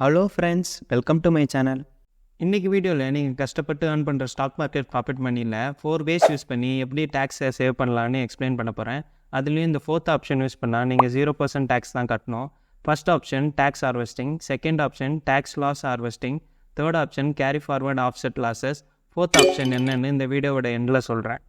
Hello friends, welcome to my channel. இன்றைக்கி வீடியோவில் நீங்கள் கஷ்டப்பட்டு earn பண்ணுற ஸ்டாக் மார்க்கெட் ப்ராஃபிட் மணியில் 4 வேஸ் யூஸ் பண்ணி எப்படி டேக்ஸை சேவ் பண்ணலான்னு எக்ஸ்பிளைன் பண்ண போகிறேன். அதுலேயும் இந்த 4th ஆப்ஷன் யூஸ் பண்ணால் நீங்கள் 0% டேக்ஸ் தான் கட்டணும். First option tax harvesting, second option tax loss harvesting, third option carry forward offset losses, fourth option என்னென்னு இந்த வீடியோவோட எண்டில் சொல்கிறேன்.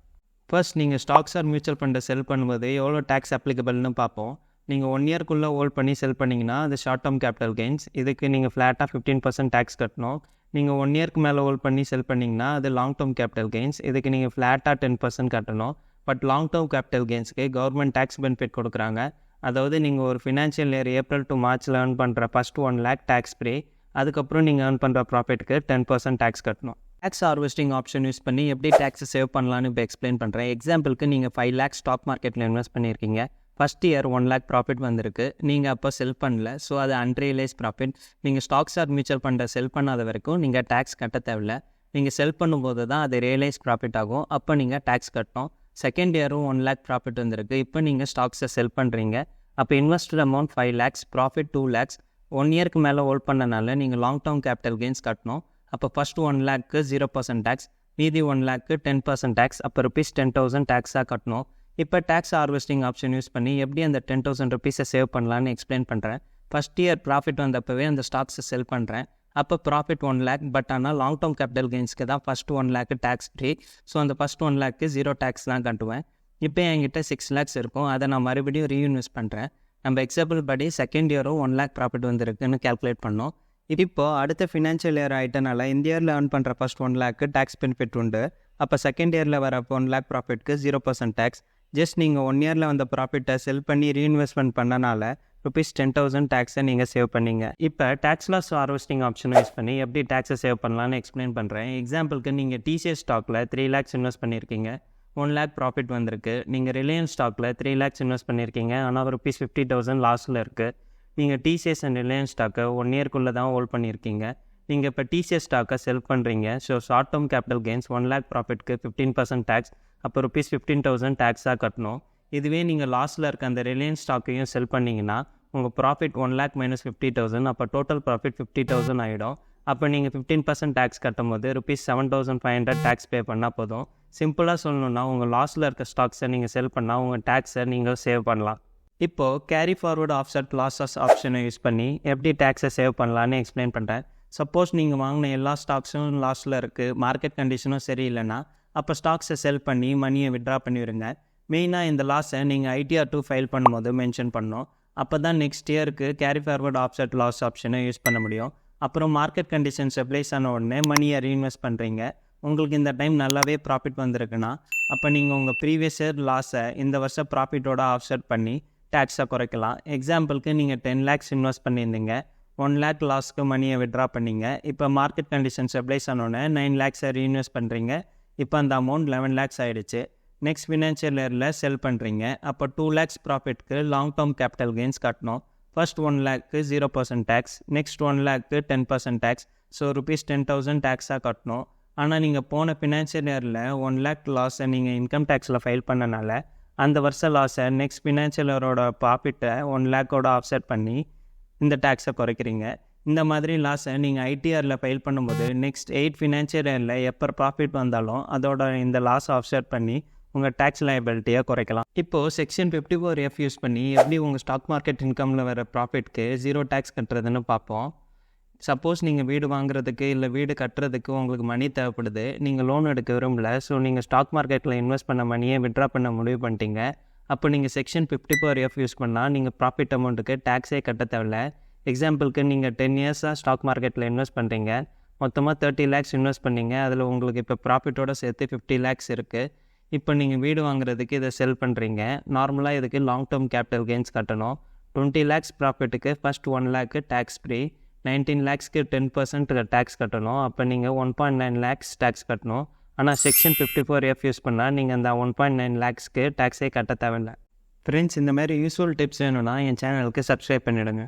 ஃபர்ஸ்ட் நீங்கள் ஸ்டாக்ஸ் ஆர் மியூச்சுவல் ஃபண்டை செல் பண்ணும்போது எவ்வளோ டேக்ஸ் அப்ளிகபிள்னு பார்ப்போம். நீங்கள் 1 இயர்க்குள்ளே ஹோல்ட் பண்ணி செல் பண்ணிங்கன்னா அது ஷார்ட் டேர்ம் கேபிட்டல் கெயின்ஸ். இதுக்கு நீங்கள் ஃப்ளாட்டாக 15% டேக்ஸ் கட்டணும். நீங்கள் 1 இயர்க்கு மேலே ஹோல்ட் பண்ணி செல் பண்ணிங்கன்னா அது லாங் டேர்ம் கேபிட்டல் கெயின்ஸ். இதுக்கு நீங்கள் ஃப்ளாட்டாக 10% கட்டணும். பட் லாங் டேர்ம் கேபிட்டல் கெயின்ஸுக்கு கவர்மெண்ட் டேக்ஸ் பெனிஃபிட் கொடுக்குறாங்க. அதாவது நீங்கள் ஒரு ஃபினான்ஷியல் இயர் ஏப்ரல் டு மார்ச்சில் earn பண்ணுற ஃபஸ்ட் 1 lakh டேக்ஸ் ஃப்ரீ. அதுக்கப்புறம் நீங்கள் earn பண்ணுற ப்ராஃபிட்டுக்கு 10% டேக்ஸ் கட்டணும். டேக்ஸ் ஹார்வெஸ்டிங் ஆப்ஷன் யூஸ் பண்ணி எப்படி டேக்ஸை சேவ் பண்ணலான்னு இப்போ எக்ஸ்பிளைன் பண்ணுறேன். எக்ஸாம்பிளுக்கு நீங்கள் 5 lakh ஸ்டாக் மார்க்கெட்டில் இன்வெஸ்ட் பண்ணியிருக்கீங்க. ஃபஸ்ட் இயர் 1 lakh ப்ராஃபிட் வந்திருக்கு. நீங்கள் அப்போ செல் பண்ணல, ஸோ அது அன்ரியலைஸ் ப்ராஃபிட். நீங்கள் ஸ்டாக்ஸ் ஆர் மியூச்சுவல் ஃபண்டை செல் பண்ணாத வரைக்கும் நீங்கள் டேக்ஸ் கட்ட தேவையில்ல. நீங்கள் செல் பண்ணும்போது தான் அது ரியலைஸ் ப்ராஃபிட் ஆகும். அப்போ நீங்கள் டேக்ஸ் கட்டணும். செகண்ட் இயரும் 1 lakh ப்ராஃபிட் வந்திருக்கு. இப்போ நீங்கள் ஸ்டாக்ஸை செல் பண்ணுறீங்க. அப்போ invested amount 5 lakhs, profit 2 lakhs. 1 இயர்க்கு மேலே ஹோல்ட் பண்ணனால நீங்கள் லாங் டேர்ம் கேபிட்டல் கெயின்ஸ் கட்டணும். அப்போ ஃபஸ்ட் 1 lakhக்கு 0% டேக்ஸ், மீதி 1 lakhக்கு 10% டேக்ஸ், அப்போ ₹10,000 டேக்ஸாக கட்டணும். இப்போ டேக்ஸ் ஹார்வெஸ்டிங் ஆப்ஷன் யூஸ் பண்ணி எப்படி அந்த ₹10,000 சேவ் பண்ணலான்னு எக்ஸ்பிளைன் பண்ணுறேன். ஃபஸ்ட் இயர் ப்ராஃபிட் வந்தப்பவே அந்த ஸ்டாக்ஸை செல் பண்ணுறேன். அப்போ ப்ராஃபிட் 1 lakh, பட் ஆனால் லாங் டேர்ம் கேபிட்டல் கெயின்ஸ்க்கு தான் first 1 lakh tax free. So அந்த ஃபஸ்ட் 1 lakhக்கு 0 டேக்ஸ் தான் கட்டுவேன். இப்போ என்கிட்ட 6 lakhs இருக்கும். அதை நான் மறுபடியும் ரீஇன்வெஸ்ட் பண்ணுறேன். நம்ம எக்ஸாம்பிள் படி செகண்ட் இயரும் 1 lakh ப்ராஃபிட் வந்திருக்குன்னு கேல்குலேட் பண்ணோம். இப்போது அடுத்த ஃபினான்ஷியல் இயர் ஆகிட்டனால இந்த இயரில் earn பண்ணுற ஃபஸ்ட் 1 lakhக்கு டேக்ஸ் பெனிஃபிட் உண்டு. அப்போ செகண்ட் இயரில் வர 1 lakh ப்ராஃபிட்க்கு 0% டேக்ஸ். ஜஸ்ட் நீங்கள் 1 இயரில் வந்த ப்ராஃபிட்டை செல் பண்ணி ரீஇன்வெஸ்ட்மெண்ட் பண்ணனால ₹10,000 டேக்ஸை நீங்கள் சேவ் பண்ணீங்க. இப்போ tax loss harvesting option use பண்ணி எப்படி டேக்ஸை சேவ் பண்ணலான்னு எக்ஸ்பிளைன் பண்ணுறேன். எக்ஸாம்பிளுக்கு நீங்கள் டிசிஎஸ் ஸ்டாக்கில் 3 lakhs இன்வெஸ்ட் பண்ணியிருக்கீங்க. 1 lakh ப்ராஃபிட் வந்திருக்கு. நீங்கள் ரிலையன்ஸ் ஸ்டாக்கில் 3 lakhs இன்வெஸ்ட் பண்ணியிருக்கீங்க. ஆனால் ₹50,000 லாஸில் இருக்குது. நீங்கள் டிசிஎஸ் அண்ட் ரிலையன்ஸ் ஸ்டாக்கை 1 இயர்க்குள்ளே தான் ஹோல்ட் பண்ணியிருக்கீங்க. நீங்கள் இப்போ டிசிஎஸ் ஸ்டாக்கை செல் பண்ணுறீங்க. So short term capital gains 1 lakh ப்ராஃபிட்க்கு 15% டேக்ஸ், அப்போ ₹15,000 டேக்ஸாக கட்டணும். இதுவே நீங்கள் லாஸில் இருக்க அந்த ரிலையன்ஸ் ஸ்டாக்கையும் செல் பண்ணிங்கன்னா உங்கள் ப்ராஃபிட் 1 lakh minus 50,000, அப்போ டோட்டல் ப்ராஃபிட் 50,000 ஆகிடும். அப்போ நீங்கள் 15% டேக்ஸ் கட்டும் போது ₹7,500 டேக்ஸ் பே பண்ணால் போதும். சிம்பிளாக சொல்லணுன்னா உங்கள் லாஸில் இருக்க ஸ்டாக்ஸை நீங்கள் செல் பண்ணால் உங்கள் டேக்ஸை நீங்கள் சேவ் பண்ணலாம். இப்போது கேரி ஃபார்வர்ட் ஆஃப்செட் லாஸஸ் ஆப்ஷனை யூஸ் பண்ணி எப்படி டேக்ஸை சேவ் பண்ணலான்னு எக்ஸ்பிளைன் பண்ணுறேன். சப்போஸ் நீங்கள் வாங்கின எல்லா ஸ்டாக்ஸும் லாஸில் இருக்குது, மார்க்கெட் கண்டிஷனும் சரியில்லைன்னா அப்போ ஸ்டாக்ஸை செல் பண்ணி மணியை விட்ரா பண்ணிவிடுங்க. மெயினாக இந்த லாஸை நீங்கள் ITR 2 ஃபைல் பண்ணும்போது மென்ஷன் பண்ணணும். அப்போ தான் நெக்ஸ்ட் இயருக்கு கேரி ஃபார்வர்ட் ஆஃப்செட் லாஸ் ஆப்ஷனை யூஸ் பண்ண முடியும். அப்புறம் மார்க்கெட் கண்டிஷன் ஸ்டெபிளைஸ் ஆன உடனே மணியை ரீஇன்வெஸ்ட் பண்ணுறீங்க. உங்களுக்கு இந்த டைம் நல்லாவே ப்ராஃபிட் வந்திருக்குன்னா அப்போ நீங்கள் உங்கள் ப்ரீவியஸ் இயர் லாஸை இந்த வருஷம் ப்ராஃபிட்டோட ஆஃப்செட் பண்ணி டேக்ஸை குறைக்கலாம். எக்ஸாம்பிளுக்கு நீங்கள் 10 lakhs இன்வெஸ்ட் பண்ணியிருந்தீங்க. 1 lakh லாஸ்க்கு மணியை விட்ரா பண்ணிங்க. இப்போ மார்க்கெட் கண்டிஷன் ஸ்டெபிளைஸ் ஆனோடனே 9 lakhs ரீஇன்வெஸ்ட் பண்ணுறீங்க. இப்போ அந்த அமௌண்ட் 11 lakhs ஆகிடுச்சு. நெக்ஸ்ட் ஃபினான்ஷியல் இயரில் செல் பண்ணுறீங்க. அப்போ 2 lakhs ப்ராஃபிட்க்கு லாங் டேர்ம் கேபிட்டல் கெயின்ஸ் கட்டணும். ஃபர்ஸ்ட் 1 lakhக்கு 0% டேக்ஸ், நெக்ஸ்ட் 1 lakhக்கு 10% டேக்ஸ், ஸோ ₹10,000 டேக்ஸாக கட்டணும். ஆனால் நீங்கள் போன ஃபினான்ஷியல் இயரில் 1 lakh லாஸை நீங்கள் இன்கம் டேக்ஸில் ஃபைல் பண்ணனால அந்த வருஷ லாஸை நெக்ஸ்ட் ஃபினான்ஷியல் இயரோட ப்ராஃபிட்டை 1 lakhோட ஆஃப்செட் பண்ணி இந்த டேக்ஸை குறைக்கிறீங்க. இந்த மாதிரி லாஸை நீங்கள் ITRல ஃபைல் பண்ணும்போது நெக்ஸ்ட் 8 ஃபினான்ஷியல் இயரில் எப்போ ப்ராஃபிட் வந்தாலும் அதோட இந்த லாஸ் ஆஃப்செட் பண்ணி உங்கள் டேக்ஸ் லைபிலிட்டியை குறைக்கலாம். இப்போது செக்ஷன் 54F யூஸ் பண்ணி எப்படி உங்கள் ஸ்டாக் மார்க்கெட் இன்கமில் வர ப்ராஃபிட்க்கு 0 டேக்ஸ் கட்டுறதுன்னு பார்ப்போம். சப்போஸ் நீங்கள் வீடு வாங்குறதுக்கு இல்லை வீடு கட்டுறதுக்கு உங்களுக்கு மணி தேவைப்படுது, நீங்கள் லோன் எடுக்க விரும்பல, ஸோ நீங்கள் ஸ்டாக் மார்க்கெட்டில் இன்வெஸ்ட் பண்ண மணியை விட்ரா பண்ண முடிவு பண்ணிட்டீங்க. அப்போ நீங்கள் செக்ஷன் 54F யூஸ் பண்ணால் நீங்கள் ப்ராஃபிட் அமௌண்ட்டுக்கு டேக்ஸே கட்ட தேவையில்ல. எக்ஸாம்பிளுக்கு நீங்கள் 10 yearsஸாக ஸ்டாக் மார்க்கெட்டில் இன்வெஸ்ட் பண்ணுறீங்க. மொத்தமாக 30 lakhs இன்வெஸ்ட் பண்ணிங்க. அதில் உங்களுக்கு இப்போ ப்ராஃபிட்டோடு சேர்த்து 50 lakhs இருக்குது. இப்போ நீங்கள் வீடு வாங்குறதுக்கு இதை செல் பண்ணுறீங்க. நார்மலாக இதுக்கு லாங் டேர்ம் கேபிட்டல் கெயின்ஸ் கட்டணும். 20 lakhs ப்ராஃபிட்டுக்கு ஃபஸ்ட் 1 lakh டேக்ஸ் ஃப்ரீ, 19 lakhsக்கு 10% டேக்ஸ் கட்டணும். அப்போ நீங்கள் 1.9 lakhs டேக்ஸ் கட்டணும். ஆனால் செக்ஷன் 54F யூஸ் பண்ணால் நீங்கள் அந்த 1.9 lakhsக்கு டேக்ஸே கட்ட தேவையில்லை. ஃப்ரெண்ட்ஸ், இந்த மாதிரி யூஸ்ஃபுல் டிப்ஸ் வேணும்னா என் சேனலுக்கு சப்ஸ்கிரைப் பண்ணிவிடுங்க.